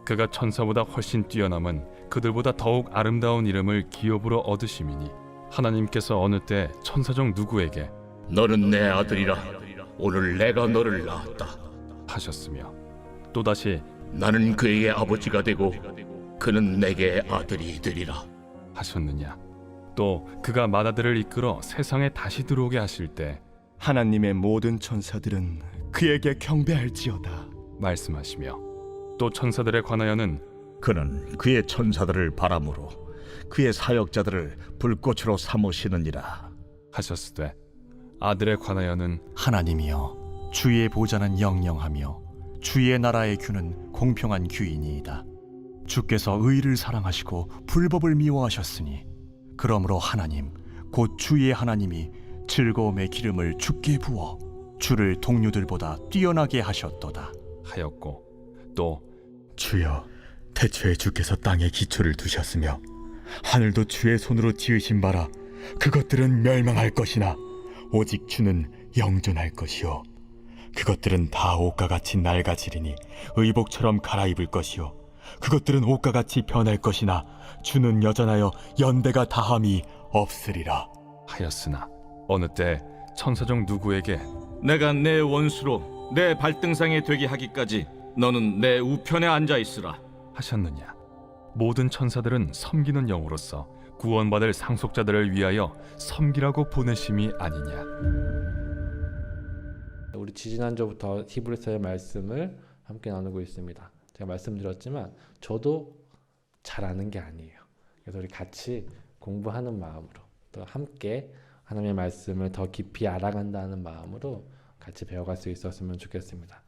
그가 천사보다 훨씬 뛰어남은 그들보다 더욱 아름다운 이름을 기업으로 얻으심이니 하나님께서 어느 때 천사 중 누구에게 너는 내 아들이라. 오늘 내가 너를 낳았다. 하셨으며 또다시 나는 그에게 아버지가 되고 그는 내게 아들이 되리라. 하셨느냐. 또 그가 맏아들을 이끌어 세상에 다시 들어오게 하실 때 하나님의 모든 천사들은 그에게 경배할지어다. 말씀하시며 또 천사들에 관하여는 그는 그의 천사들을 바람으로 그의 사역자들을 불꽃으로 삼으시느니라. 하셨으되 아들에 관하여는 하나님이여, 주의 보좌는 영영하며 주의 나라의 규는 공평한 규이니이다. 주께서 의를 사랑하시고 불법을 미워하셨으니 그러므로 하나님 곧 주의 하나님이 즐거움의 기름을 주께 부어 주를 동료들보다 뛰어나게 하셨도다. 하였고 또 주여, 태초에 주께서 땅에 기초를 두셨으며 하늘도 주의 손으로 지으신 바라. 그것들은 멸망할 것이나 오직 주는 영존할 것이요, 그것들은 다 옷과 같이 낡아지리니 의복처럼 갈아입을 것이요, 그것들은 옷과 같이 변할 것이나 주는 여전하여 연대가 다함이 없으리라. 하였으나 어느 때 천사 중 누구에게 내가 내 원수로 내 발등상에 되게 하기까지 너는 내 우편에 앉아 있으라. 하셨느냐. 모든 천사들은 섬기는 영으로서 구원받을 상속자들을 위하여 섬기라고 보내심이 아니냐. 우리 지지난주부터 히브리서의 말씀을 함께 나누고 있습니다. 제가 말씀드렸지만 저도 잘 아는 게 아니에요. 그래서 우리 같이 공부하는 마음으로 또 함께 하나님의 말씀을 더 깊이 알아간다는 마음으로 같이 배워갈 수 있었으면 좋겠습니다.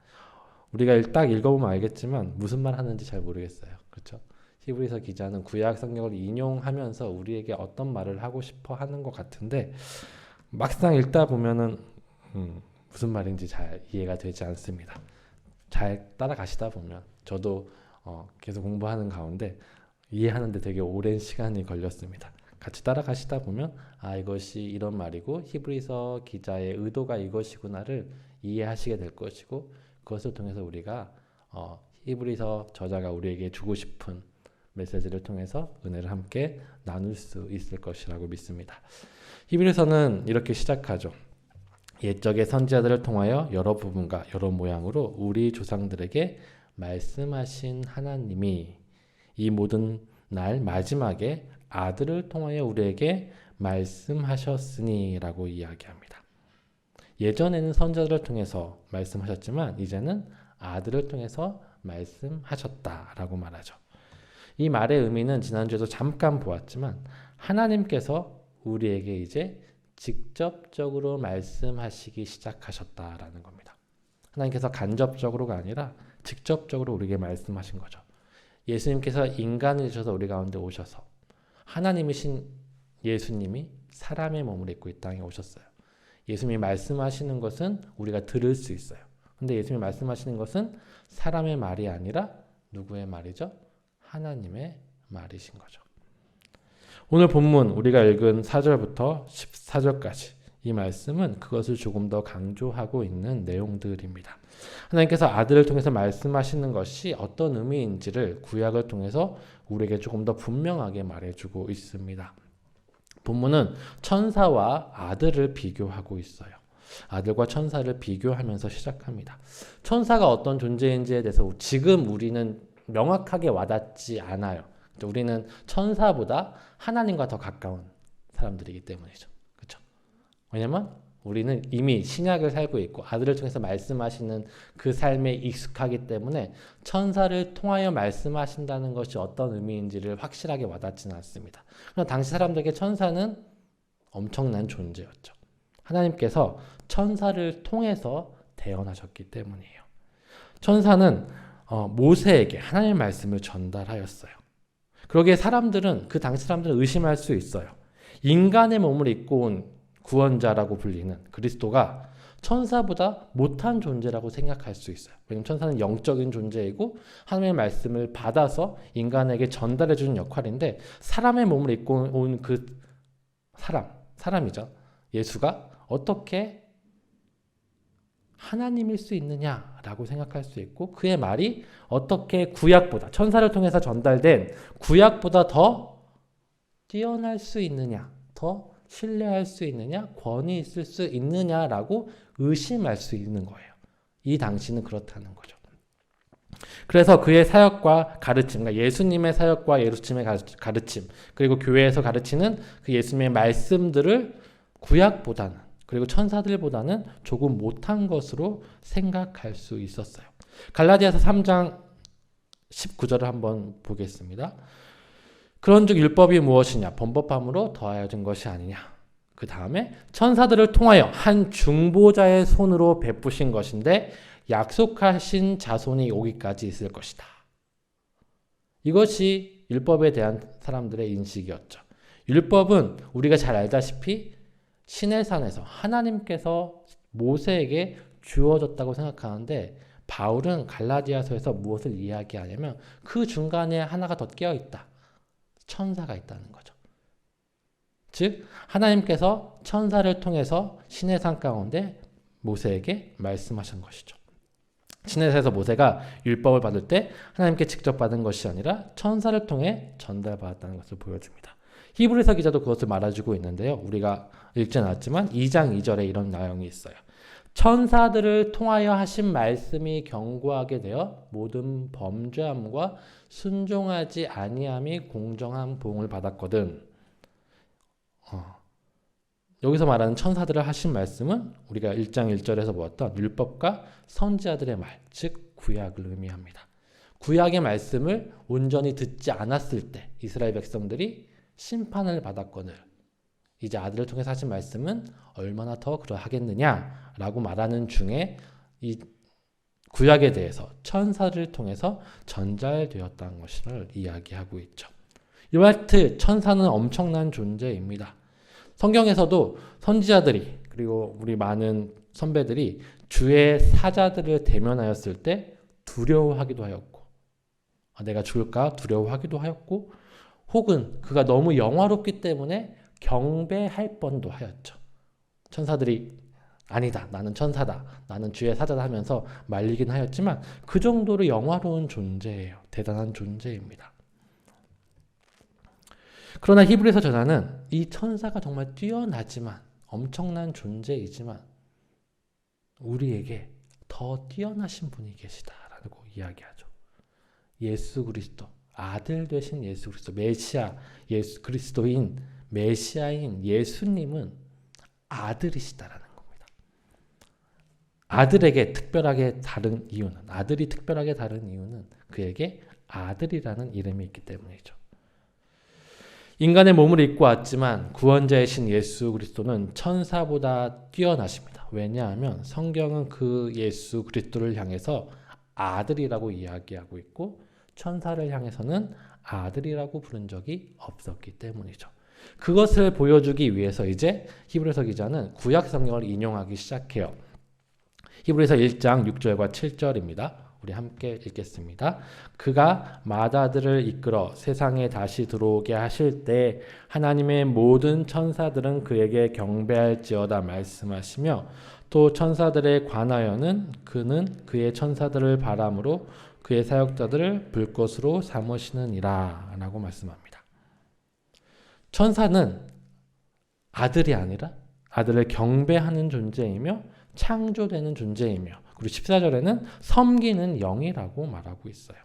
우리가 딱 읽어보면 알겠지만 무슨 말 하는지 잘 모르겠어요. 그렇죠? 히브리서 기자는 구약 성경을 인용하면서 우리에게 어떤 말을 하고 싶어 하는 것 같은데 막상 읽다 보면은 무슨 말인지 잘 이해가 되지 않습니다. 잘 따라가시다 보면 저도 계속 공부하는 가운데 이해하는데 되게 오랜 시간이 걸렸습니다. 같이 따라가시다 보면 이것이 이런 말이고 히브리서 기자의 의도가 이것이구나를 이해하시게 될 것이고 그것을 통해서 우리가 히브리서 저자가 우리에게 주고 싶은 메시지를 통해서 은혜를 함께 나눌 수 있을 것이라고 믿습니다. 히브리서는 이렇게 시작하죠. 옛적의 선지자들을 통하여 여러 부분과 여러 모양으로 우리 조상들에게 말씀하신 하나님이 이 모든 날 마지막에 아들을 통하여 우리에게 말씀하셨으니 라고 이야기합니다. 예전에는 선지자들을 통해서 말씀하셨지만 이제는 아들을 통해서 말씀하셨다라고 말하죠. 이 말의 의미는 지난주에도 잠깐 보았지만 하나님께서 우리에게 이제 직접적으로 말씀하시기 시작하셨다라는 겁니다. 하나님께서 간접적으로가 아니라 직접적으로 우리에게 말씀하신 거죠. 예수님께서 인간이 되셔서 우리 가운데 오셔서 하나님이신 예수님이 사람의 몸을 입고 이 땅에 오셨어요. 예수님이 말씀하시는 것은 우리가 들을 수 있어요. 근데 예수님이 말씀하시는 것은 사람의 말이 아니라 누구의 말이죠? 하나님의 말이신 거죠. 오늘 본문 우리가 읽은 4절부터 14절까지 이 말씀은 그것을 조금 더 강조하고 있는 내용들입니다. 하나님께서 아들을 통해서 말씀하시는 것이 어떤 의미인지를 구약을 통해서 우리에게 조금 더 분명하게 말해주고 있습니다. 본문은 천사와 아들을 비교하고 있어요. 아들과 천사를 비교하면서 시작합니다. 천사가 어떤 존재인지에 대해서 지금 우리는 명확하게 와닿지 않아요. 우리는 천사보다 하나님과 더 가까운 사람들이기 때문이죠. 그렇죠? 왜냐면 우리는 이미 신약을 살고 있고 아들을 통해서 말씀하시는 그 삶에 익숙하기 때문에 천사를 통하여 말씀하신다는 것이 어떤 의미인지를 확실하게 와닿지는 않습니다. 그러나 당시 사람들에게 천사는 엄청난 존재였죠. 하나님께서 천사를 통해서 태어나셨기 때문이에요. 천사는 모세에게 하나님의 말씀을 전달하였어요. 그러기에 사람들은 그 당시 사람들은 의심할 수 있어요. 인간의 몸을 입고 온 구원자라고 불리는 그리스도가 천사보다 못한 존재라고 생각할 수 있어요. 왜냐하면 천사는 영적인 존재이고 하나님의 말씀을 받아서 인간에게 전달해 주는 역할인데 사람의 몸을 입고 온 그 사람이죠. 예수가 어떻게 하나님일 수 있느냐라고 생각할 수 있고, 그의 말이 어떻게 구약보다, 천사를 통해서 전달된 구약보다 더 뛰어날 수 있느냐, 더 신뢰할 수 있느냐, 권위 있을 수 있느냐라고 의심할 수 있는 거예요. 이 당시는 그렇다는 거죠. 그래서 그의 사역과 가르침, 그러니까 예수님의 사역과 예수님의 가르침, 그리고 교회에서 가르치는 그 예수님의 말씀들을 구약보다는, 그리고 천사들보다는 조금 못한 것으로 생각할 수 있었어요. 갈라디아서 3장 19절을 한번 보겠습니다. 그런즉 율법이 무엇이냐? 범법함으로 더하여진 것이 아니냐? 그 다음에 천사들을 통하여 한 중보자의 손으로 베푸신 것인데 약속하신 자손이 오기까지 있을 것이다. 이것이 율법에 대한 사람들의 인식이었죠. 율법은 우리가 잘 알다시피 시내산에서 하나님께서 모세에게 주어졌다고 생각하는데, 바울은 갈라디아서에서 무엇을 이야기하냐면 그 중간에 하나가 더 끼어 있다. 천사가 있다는 거죠. 즉 하나님께서 천사를 통해서 시내산 가운데 모세에게 말씀하신 것이죠. 시내산에서 모세가 율법을 받을 때 하나님께 직접 받은 것이 아니라 천사를 통해 전달받았다는 것을 보여줍니다. 히브리서 기자도 그것을 말해주고 있는데요. 우리가 읽진 않았지만 2장 2절에 이런 내용이 있어요. 천사들을 통하여 하신 말씀이 견고하게 되어 모든 범죄함과 순종하지 아니함이 공정한 보응을 받았거든. 여기서 말하는 천사들을 하신 말씀은 우리가 1장 1절에서 보았던 율법과 선지자들의 말, 즉 구약을 의미합니다. 구약의 말씀을 온전히 듣지 않았을 때 이스라엘 백성들이 심판을 받았거늘 이제 아들을 통해서 하신 말씀은 얼마나 더 그러하겠느냐라고 말하는 중에 이 구약에 대해서 천사를 통해서 전달되었다는 것을 이야기하고 있죠. 이와트 천사는 엄청난 존재입니다. 성경에서도 선지자들이, 그리고 우리 많은 선배들이 주의 사자들을 대면하였을 때 두려워하기도 하였고, 내가 죽을까 두려워하기도 하였고, 혹은 그가 너무 영화롭기 때문에 경배할 뻔도 하였죠. 천사들이 아니다, 나는 천사다, 나는 주의 사자다 하면서 말리긴 하였지만 그 정도로 영화로운 존재예요. 대단한 존재입니다. 그러나 히브리서 저자는 이 천사가 정말 뛰어나지만 엄청난 존재이지만 우리에게 더 뛰어나신 분이 계시다라고 이야기하죠. 예수 그리스도, 아들 되신 예수 그리스도, 메시아, 예수 그리스도인 메시아인 예수님은 아들이시다라는 겁니다. 아들에게 특별하게 다른 이유는, 아들이 특별하게 다른 이유는 그에게 아들이라는 이름이 있기 때문이죠. 인간의 몸을 입고 왔지만 구원자이신 예수 그리스도는 천사보다 뛰어나십니다. 왜냐하면 성경은 그 예수 그리스도를 향해서 아들이라고 이야기하고 있고 천사를 향해서는 아들이라고 부른 적이 없었기 때문이죠. 그것을 보여주기 위해서 이제 히브리서 기자는 구약 성경을 인용하기 시작해요. 히브리서 1장 6절과 7절입니다. 우리 함께 읽겠습니다. 그가 맏아들을 이끌어 세상에 다시 들어오게 하실 때 하나님의 모든 천사들은 그에게 경배할지어다 말씀하시며 또 천사들에 관하여는 그는 그의 천사들을 바람으로 그의 사역자들을 불꽃으로 삼으시느니라 라고 말씀합니다. 천사는 아들이 아니라 아들을 경배하는 존재이며 창조되는 존재이며, 그리고 14절에는 섬기는 영이라고 말하고 있어요.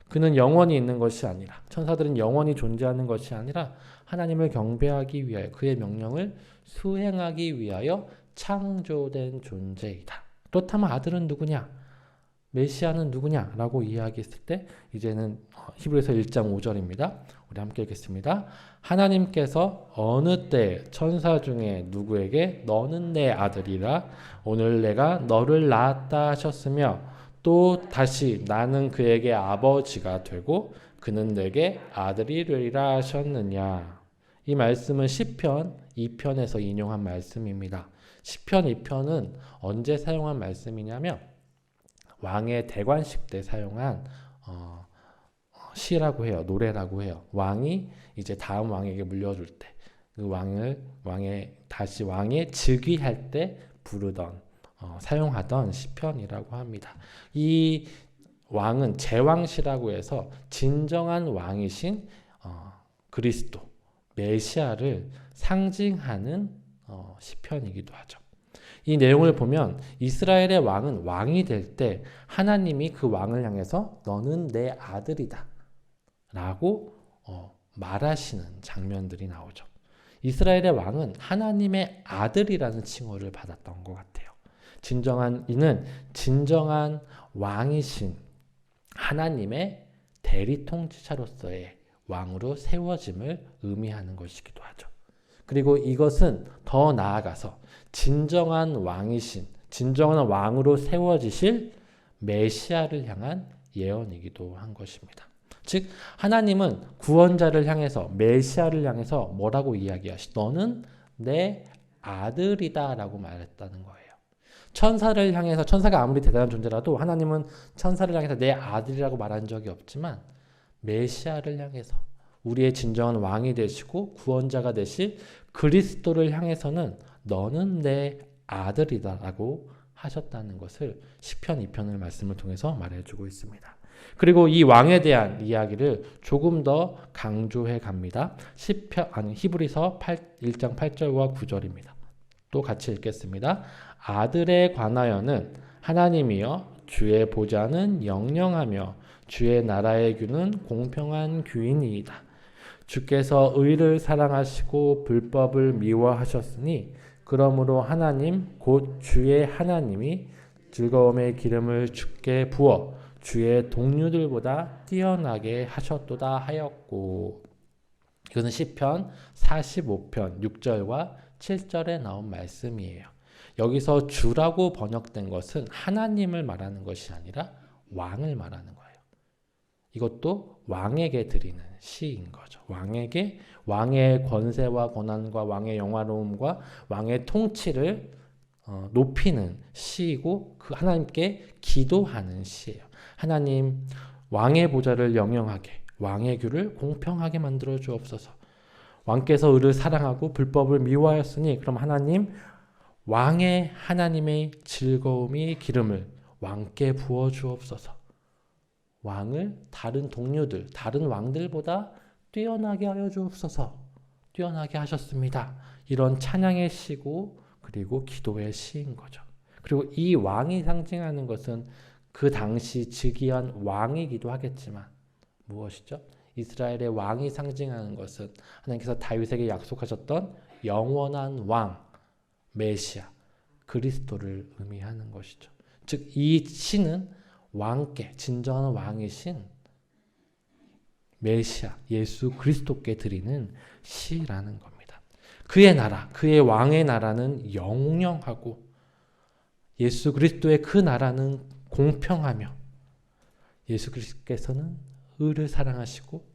그는 영원히 있는 것이 아니라, 천사들은 영원히 존재하는 것이 아니라 하나님을 경배하기 위하여 그의 명령을 수행하기 위하여 창조된 존재이다. 그렇다면 아들은 누구냐? 메시아는 누구냐? 라고 이야기했을 때 이제는 히브리서 1장 5절입니다. 우리 함께 읽겠습니다. 하나님께서 어느 때 천사 중에 누구에게 너는 내 아들이라 오늘 내가 너를 낳았다 하셨으며 또 다시 나는 그에게 아버지가 되고 그는 내게 아들이 되리라 하셨느냐. 이 말씀은 시편 2편에서 인용한 말씀입니다. 시편 2편은 언제 사용한 말씀이냐면 왕의 대관식 때 사용한 시라고 해요. 노래라고 해요. 왕이 이제 다음 왕에게 물려줄 때 그 왕의 즉위할 때 부르던 사용하던 시편이라고 합니다. 이 왕은 제왕시라고 해서 진정한 왕이신 그리스도 메시아를 상징하는 시편이기도 하죠. 이 내용을 보면 이스라엘의 왕은 왕이 될 때 하나님이 그 왕을 향해서 너는 내 아들이다 라고 말하시는 장면들이 나오죠. 이스라엘의 왕은 하나님의 아들이라는 칭호를 받았던 것 같아요. 이는 진정한 왕이신 하나님의 대리 통치자로서의 왕으로 세워짐을 의미하는 것이기도 하죠. 그리고 이것은 더 나아가서 진정한 왕이신, 진정한 왕으로 세워지실 메시아를 향한 예언이기도 한 것입니다. 즉 하나님은 구원자를 향해서 메시아를 향해서 뭐라고 너는 내 아들이다 라고 말했다는 거예요. 천사를 향해서, 천사가 아무리 대단한 존재라도 하나님은 천사를 향해서 내 아들이라고 말한 적이 없지만 메시아를 향해서 우리의 진정한 왕이 되시고 구원자가 되실 그리스도를 향해서는 너는 내 아들이다 라고 하셨다는 것을 시편 2편을 말씀을 통해서 말해주고 있습니다. 그리고 이 왕에 대한 이야기를 조금 더 강조해 갑니다. 히브리서 1장 8절과 9절입니다. 또 같이 읽겠습니다. 아들에 관하여는 하나님이여 주의 보좌는 영영하며 주의 나라의 규는 공평한 규이니이다. 주께서 의를 사랑하시고 불법을 미워하셨으니 그러므로 하나님 곧 주의 하나님이 즐거움의 기름을 주께 부어 주의 동료들보다 뛰어나게 하셨도다 하였고. 이것은 시편 45편 6절과 7절에 나온 말씀이에요. 여기서 주라고 번역된 것은 하나님을 말하는 것이 아니라 왕을 말하는 거예요. 이것도 왕에게 드리는 시인 거죠. 왕에게 왕의 권세와 권한과 왕의 영화로움과 왕의 통치를 높이는 시이고 그 하나님께 기도하는 시예요. 하나님 왕의 보좌를 영영하게 왕의 규를 공평하게 만들어 주옵소서. 왕께서 의를 사랑하고 불법을 미워하였으니 그럼 하나님 왕의 하나님의 즐거움이 기름을 왕께 부어 주옵소서. 왕을 다른 동료들, 다른 왕들보다 뛰어나게 하여 주옵소서. 뛰어나게 하셨습니다. 이런 찬양의 시고 그리고 기도의 시인 거죠. 그리고 이 왕이 상징하는 것은 그 당시 즉위한 왕이기도 하겠지만 무엇이죠? 이스라엘의 왕이 상징하는 것은 하나님께서 다윗에게 약속하셨던 영원한 왕, 메시아, 그리스도를 의미하는 것이죠. 즉 이 시는 왕께, 진정한 왕이신 메시아, 예수 그리스도께 드리는 시라는 겁니다. 그의 나라, 그의 왕의 나라는 영영하고 예수 그리스도의 그 나라는 공평하며 예수 그리스도께서는 의를 사랑하시고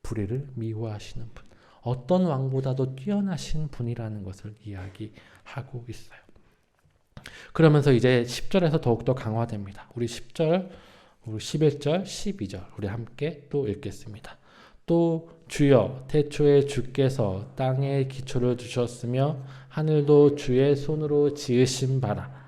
불의를 미워하시는 분, 어떤 왕보다도 뛰어나신 분이라는 것을 이야기하고 있어요. 그러면서 이제 10절에서 더욱더 강화됩니다. 우리 10절, 우리 11절, 12절 우리 함께 또 읽겠습니다. 또 주여 태초에 주께서 땅에 기초를 두셨으며 하늘도 주의 손으로 지으신 바라.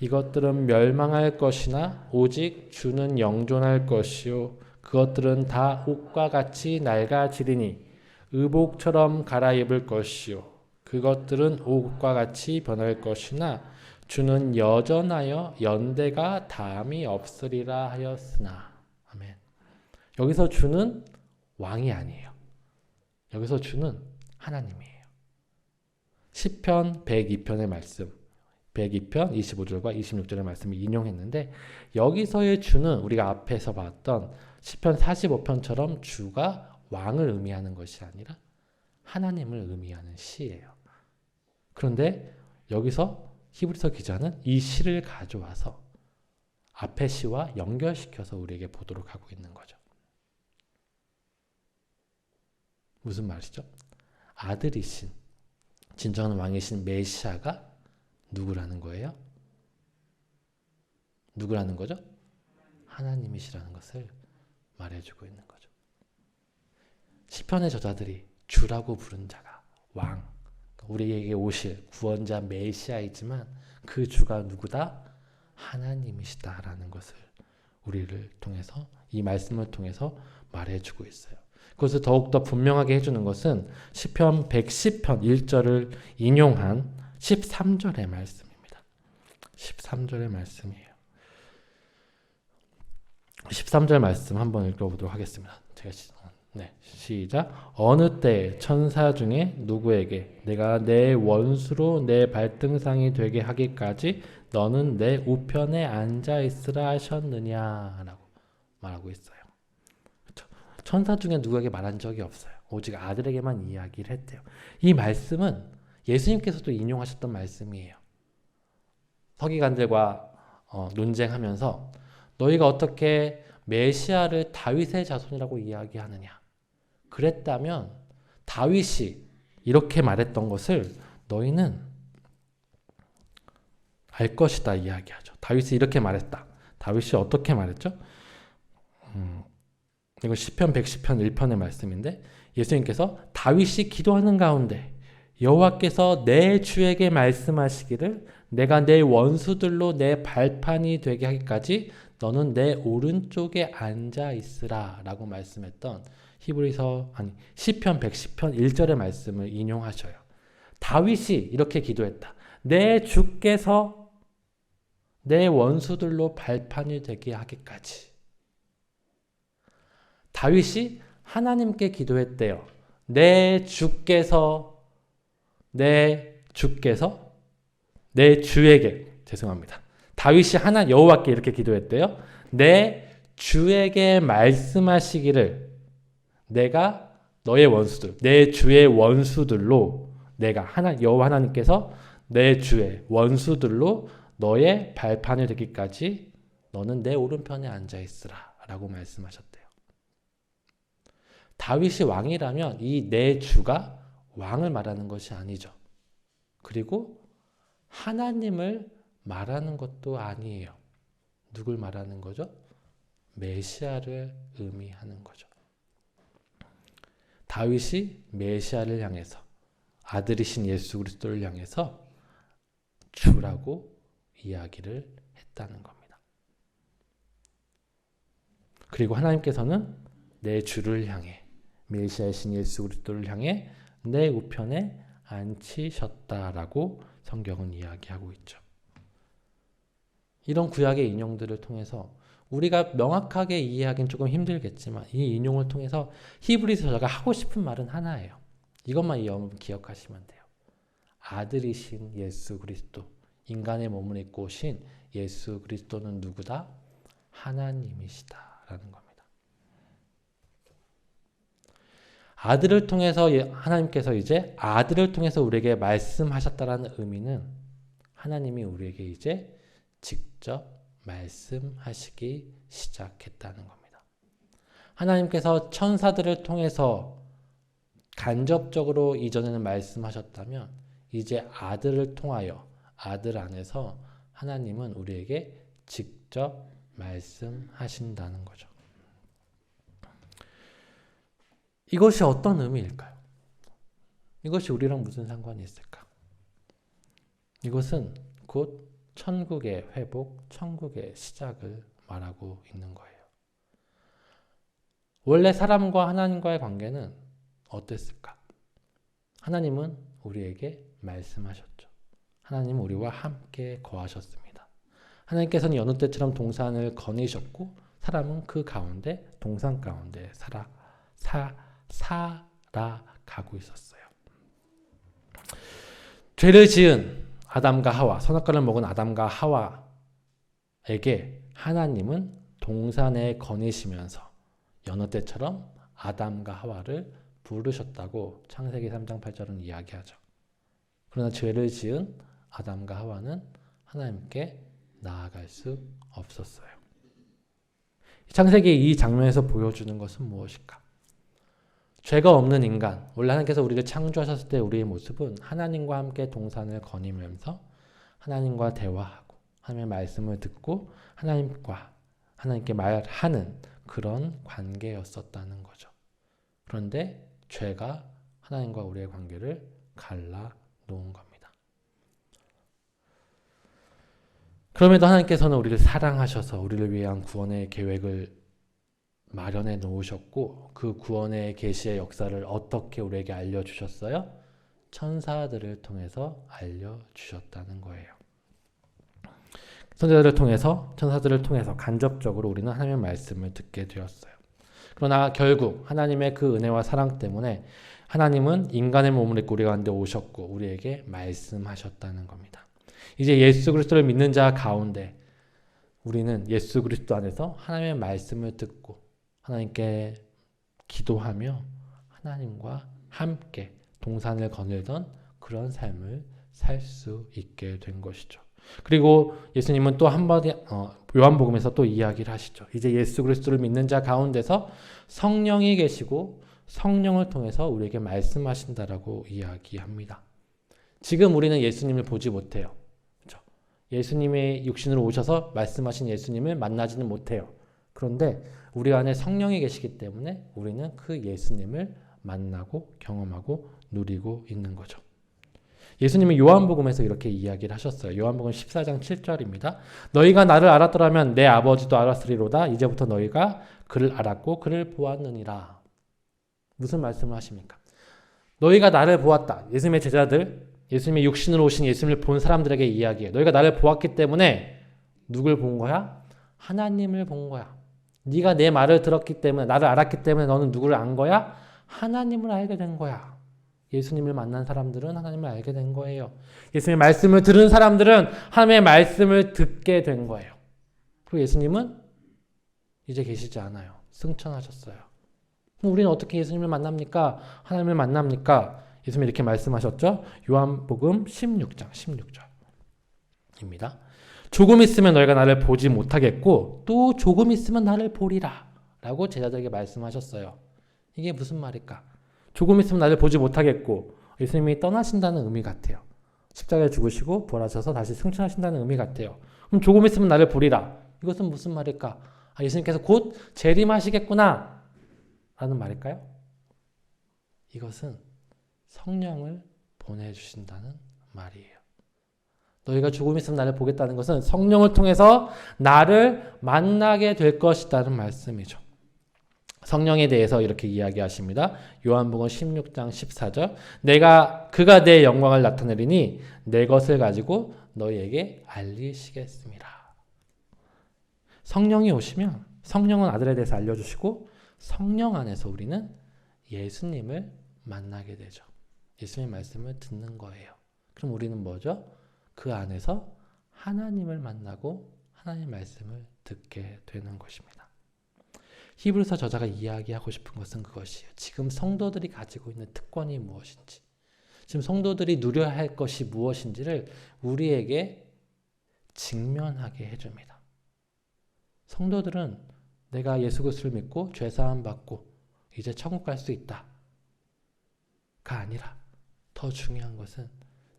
이것들은 멸망할 것이나 오직 주는 영존할 것이요 그것들은 다 옷과 같이 낡아지리니 의복처럼 갈아입을 것이요 그것들은 옷과 같이 변할 것이나 주는 여전하여 연대가 다함이 없으리라 하였으나. 아멘. 여기서 주는 왕이 아니에요. 여기서 주는 하나님이에요. 시편 102편의 말씀, 102편 25절과 26절의 말씀을 인용했는데 여기서의 주는 우리가 앞에서 봤던 시편 45편처럼 주가 왕을 의미하는 것이 아니라 하나님을 의미하는 시예요. 그런데 여기서 히브리서 기자는 이 시를 가져와서 앞의 시와 연결시켜서 우리에게 보도록 하고 있는 거죠. 무슨 말이죠? 아들이신 진정한 왕이신 메시아가 누구라는 거예요? 누구라는 거죠? 하나님이시라는 것을 말해주고 있는 거죠. 시편의 저자들이 주라고 부른 자가 왕, 우리에게 오실 구원자 메시아이지만 그 주가 누구다? 하나님이시다라는 것을 우리를 통해서 이 말씀을 통해서 말해주고 있어요. 그것을 더욱더 분명하게 해주는 것은 시편 110편 1절을 인용한 13절의 말씀입니다. 13절의 말씀이에요. 13절 말씀 한번 읽어보도록 하겠습니다. 시작. 어느 때 천사 중에 누구에게 내가 내 원수로 내 발등상이 되게 하기까지 너는 내 우편에 앉아 있으라 하셨느냐라고 말하고 있어요. 그렇죠? 천사 중에 누구에게 말한 적이 없어요. 오직 아들에게만 이야기를 했대요. 이 말씀은 예수님께서도 인용하셨던 말씀이에요. 서기관들과 논쟁하면서 너희가 어떻게 메시아를 다윗의 자손이라고 이야기하느냐. 그랬다면 다윗이 이렇게 말했던 것을 너희는 알 것이다 이야기하죠. 다윗이 이렇게 말했다. 다윗이 어떻게 말했죠? 이거 시편 110편 1편의 말씀인데 예수님께서 다윗이 기도하는 가운데 여호와께서 내 주에게 말씀하시기를 내가 내 원수들로 내 발판이 되게 하기까지 너는 내 오른쪽에 앉아 있으라 라고 말씀했던 시편 110편 1절의 말씀을 인용하셔요. 다윗이 이렇게 기도했다. 내 주께서 내 원수들로 발판이 되게 하기까지. 다윗이 하나님께 기도했대요. 내 주께서 다윗이 여호와께 이렇게 기도했대요. 내 주에게 말씀하시기를 내가 너의 원수들, 내 주의 원수들로 여호와 하나님께서 내 주의 원수들로 너의 발판이 되기까지 너는 내 오른편에 앉아 있으라 라고 말씀하셨대요. 다윗이 왕이라면 이 내 주가 왕을 말하는 것이 아니죠. 그리고 하나님을 말하는 것도 아니에요. 누굴 말하는 거죠? 메시아를 의미하는 거죠. 다윗이 메시아를 향해서 아들이신 예수 그리스도를 향해서 주라고 이야기를 했다는 겁니다. 그리고 하나님께서는 내 주를 향해 메시아이신 예수 그리스도를 향해 내 우편에 앉히셨다라고 성경은 이야기하고 있죠. 이런 구약의 인용들을 통해서 우리가 명확하게 이해하기는 조금 힘들겠지만 이 인용을 통해서 히브리서 저자가 하고 싶은 말은 하나예요. 이것만 여러분 기억하시면 돼요. 아들이신 예수 그리스도, 인간의 몸을 입고 오신 예수 그리스도는 누구다? 하나님이시다라는 겁니다. 아들을 통해서 하나님께서 이제 아들을 통해서 우리에게 말씀하셨다라는 의미는 하나님이 우리에게 이제 직접 말씀하시기 시작했다는 겁니다. 하나님께서 천사들을 통해서 간접적으로 이전에는 말씀하셨다면 이제 아들을 통하여 아들 안에서 하나님은 우리에게 직접 말씀하신다는 거죠. 이것이 어떤 의미일까요? 이것이 우리랑 무슨 상관이 있을까? 이것은 곧 천국의 회복, 천국의 시작을 말하고 있는 거예요. 원래 사람과 하나님과의 관계는 어땠을까? 하나님은 우리에게 말씀하셨죠. 하나님은 우리와 함께 거하셨습니다. 하나님께서는 여느 때처럼 동산을 거니셨고 사람은 그 가운데 동산 가운데 살아가고 있었어요. 죄를 지은 아담과 하와, 선악과를 먹은 아담과 하와에게 하나님은 동산에 거니시면서 여느 때처럼 아담과 하와를 부르셨다고 창세기 3장 8절은 이야기하죠. 그러나 죄를 지은 아담과 하와는 하나님께 나아갈 수 없었어요. 창세기 이 장면에서 보여주는 것은 무엇일까? 죄가 없는 인간, 원래 하나님께서 우리를 창조하셨을 때 우리의 모습은 하나님과 함께 동산을 거니면서 하나님과 대화하고 하나님의 말씀을 듣고 하나님께 말하는 그런 관계였었다는 거죠. 그런데 죄가 하나님과 우리의 관계를 갈라놓았어요. 놓은 겁니다. 그럼에도 하나님께서는 우리를 사랑하셔서 우리를 위한 구원의 계획을 마련해 놓으셨고 그 구원의 계시의 역사를 어떻게 우리에게 알려주셨어요? 천사들을 통해서 알려주셨다는 거예요. 천사들을 통해서 간접적으로 우리는 하나님의 말씀을 듣게 되었어요. 그러나 결국 하나님의 그 은혜와 사랑 때문에 하나님은 인간의 몸을 입고 우리 가운데 오셨고 우리에게 말씀하셨다는 겁니다. 이제 예수 그리스도를 믿는 자 가운데 우리는 예수 그리스도 안에서 하나님의 말씀을 듣고 하나님께 기도하며 하나님과 함께 동산을 거닐던 그런 삶을 살 수 있게 된 것이죠. 그리고 예수님은 또 한번 요한복음에서 또 이야기를 하시죠. 이제 예수 그리스도를 믿는 자 가운데서 성령이 계시고 성령을 통해서 우리에게 말씀하신다라고 이야기합니다. 지금 우리는 예수님을 보지 못해요. 그렇죠? 예수님의 육신으로 오셔서 말씀하신 예수님을 만나지는 못해요. 그런데 우리 안에 성령이 계시기 때문에 우리는 그 예수님을 만나고 경험하고 누리고 있는 거죠. 예수님이 요한복음에서 이렇게 이야기를 하셨어요. 요한복음 14장 7절입니다. 너희가 나를 알았더라면 내 아버지도 알았으리로다. 이제부터 너희가 그를 알았고 그를 보았느니라. 무슨 말씀을 하십니까? 너희가 나를 보았다. 예수님의 제자들, 예수님의 육신으로 오신 예수님을 본 사람들에게 이야기해요. 너희가 나를 보았기 때문에 누굴 본 거야? 하나님을 본 거야. 네가 내 말을 들었기 때문에 나를 알았기 때문에 너는 누구를 안 거야? 하나님을 알게 된 거야. 예수님을 만난 사람들은 하나님을 알게 된 거예요. 예수님의 말씀을 들은 사람들은 하나님의 말씀을 듣게 된 거예요. 그리고 예수님은 이제 계시지 않아요. 승천하셨어요. 그럼 우리는 어떻게 예수님을 만납니까? 하나님을 만납니까? 예수님이 이렇게 말씀하셨죠. 요한복음 16장 16절입니다. 조금 있으면 너희가 나를 보지 못하겠고 또 조금 있으면 나를 보리라 라고 제자들에게 말씀하셨어요. 이게 무슨 말일까? 조금 있으면 나를 보지 못하겠고 예수님이 떠나신다는 의미 같아요. 십자가에 죽으시고 부활하셔서 다시 승천하신다는 의미 같아요. 그럼 조금 있으면 나를 보리라. 이것은 무슨 말일까? 예수님께서 곧 재림하시겠구나 라는 말일까요? 이것은 성령을 보내주신다는 말이에요. 너희가 조금 있으면 나를 보겠다는 것은 성령을 통해서 나를 만나게 될 것이라는 말씀이죠. 성령에 대해서 이렇게 이야기하십니다. 요한복음 16장 14절 그가 내 영광을 나타내리니 내 것을 가지고 너희에게 알리시겠습니다. 성령이 오시면 성령은 아들에 대해서 알려주시고 성령 안에서 우리는 예수님을 만나게 되죠. 예수님의 말씀을 듣는 거예요. 그럼 우리는 뭐죠? 그 안에서 하나님을 만나고 하나님의 말씀을 듣게 되는 것입니다. 히브리서 저자가 이야기하고 싶은 것은 그것이에요. 지금 성도들이 가지고 있는 특권이 무엇인지, 지금 성도들이 누려야 할 것이 무엇인지를 우리에게 직면하게 해줍니다. 성도들은 내가 예수 그리스도를 믿고 죄사함 받고 이제 천국 갈 수 있다가 아니라 더 중요한 것은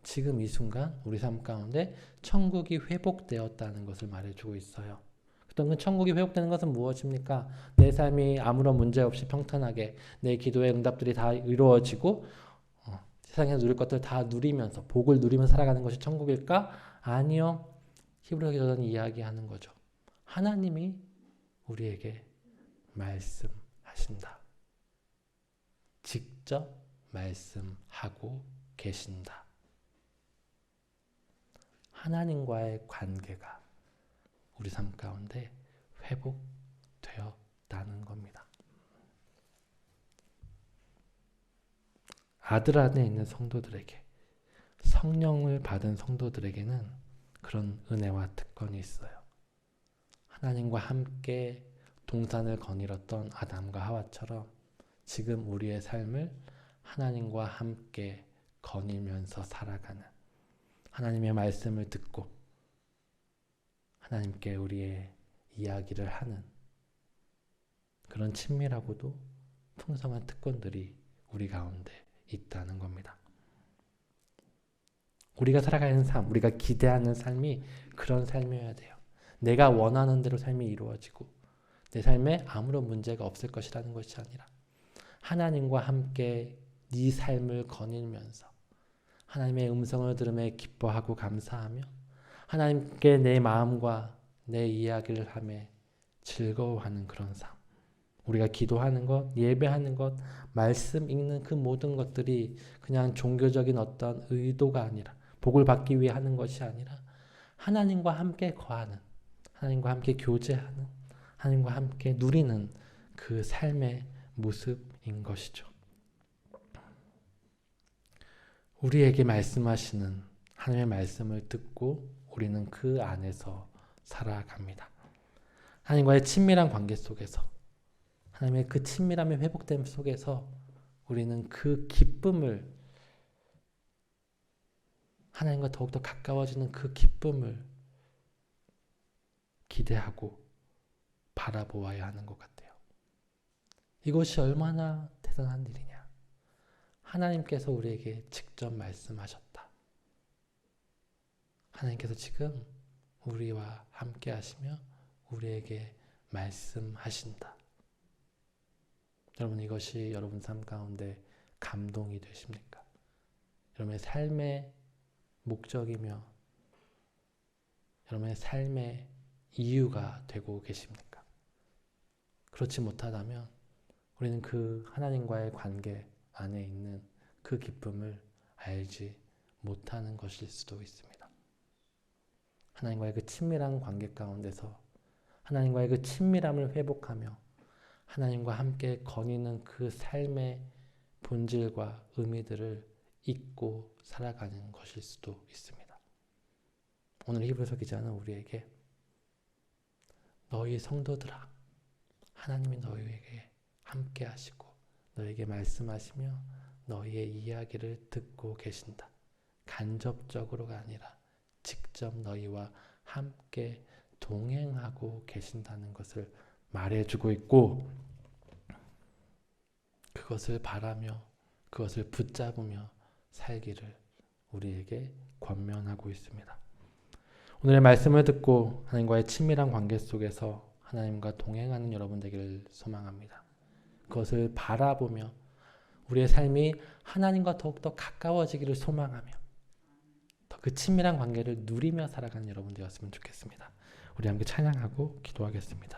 지금 이 순간 우리 삶 가운데 천국이 회복되었다는 것을 말해주고 있어요. 그러면 천국이 회복되는 것은 무엇입니까? 내 삶이 아무런 문제 없이 평탄하게 내 기도의 응답들이 다 이루어지고 세상에서 누릴 것들 다 누리면서 복을 누리면서 살아가는 것이 천국일까? 아니요. 히브리서 저자는 이야기하는 거죠. 하나님이 우리에게 말씀하신다. 직접 말씀하고 계신다. 하나님과의 관계가 우리 삶 가운데 회복되었다는 겁니다. 아들 안에 있는 성도들에게, 성령을 받은 성도들에게는 그런 은혜와 특권이 있어요. 하나님과 함께 동산을 거닐었던 아담과 하와처럼 지금 우리의 삶을 하나님과 함께 거닐면서 살아가는, 하나님의 말씀을 듣고 하나님께 우리의 이야기를 하는 그런 친밀하고도 풍성한 특권들이 우리 가운데 있다는 겁니다. 우리가 살아가는 삶, 우리가 기대하는 삶이 그런 삶이어야 돼요. 내가 원하는 대로 삶이 이루어지고 내 삶에 아무런 문제가 없을 것이라는 것이 아니라 하나님과 함께 네 삶을 거닐면서 하나님의 음성을 들음에 기뻐하고 감사하며 하나님께 내 마음과 내 이야기를 하며 즐거워하는 그런 삶. 우리가 기도하는 것, 예배하는 것, 말씀 읽는 그 모든 것들이 그냥 종교적인 어떤 의도가 아니라 복을 받기 위해 하는 것이 아니라 하나님과 함께 거하는, 하나님과 함께 교제하는, 하나님과 함께 누리는 그 삶의 모습인 것이죠. 우리에게 말씀하시는 하나님의 말씀을 듣고 우리는 그 안에서 살아갑니다. 하나님과의 친밀한 관계 속에서, 하나님의 그 친밀함의 회복됨 속에서 우리는 그 기쁨을, 하나님과 더욱더 가까워지는 그 기쁨을 기대하고 바라보아야 하는 것 같아요. 이것이 얼마나 대단한 일이냐. 하나님께서 우리에게 직접 말씀하셨다. 하나님께서 지금 우리와 함께 하시며 우리에게 말씀하신다. 여러분, 이것이 여러분 삶 가운데 감동이 되십니까? 여러분의 삶의 목적이며 여러분의 삶의 이유가 되고 계십니까? 그렇지 못하다면 우리는 그 하나님과의 관계 안에 있는 그 기쁨을 알지 못하는 것일 수도 있습니다. 하나님과의 그 친밀한 관계 가운데서 하나님과의 그 친밀함을 회복하며 하나님과 함께 거니는 그 삶의 본질과 의미들을 잊고 살아가는 것일 수도 있습니다. 오늘 히브리서 기자는 우리에게 너희 성도들아, 하나님이 너희에게 함께 하시고 너희에게 말씀하시며 너희의 이야기를 듣고 계신다. 간접적으로가 아니라 직접 너희와 함께 동행하고 계신다는 것을 말해주고 있고, 그것을 바라며 그것을 붙잡으며 살기를 우리에게 권면하고 있습니다. 오늘의 말씀을 듣고 하나님과의 친밀한 관계 속에서 하나님과 동행하는 여러분 되기를 소망합니다. 그것을 바라보며 우리의 삶이 하나님과 더욱더 가까워지기를 소망하며 더 그 친밀한 관계를 누리며 살아가는 여러분 되었으면 좋겠습니다. 우리 함께 찬양하고 기도하겠습니다.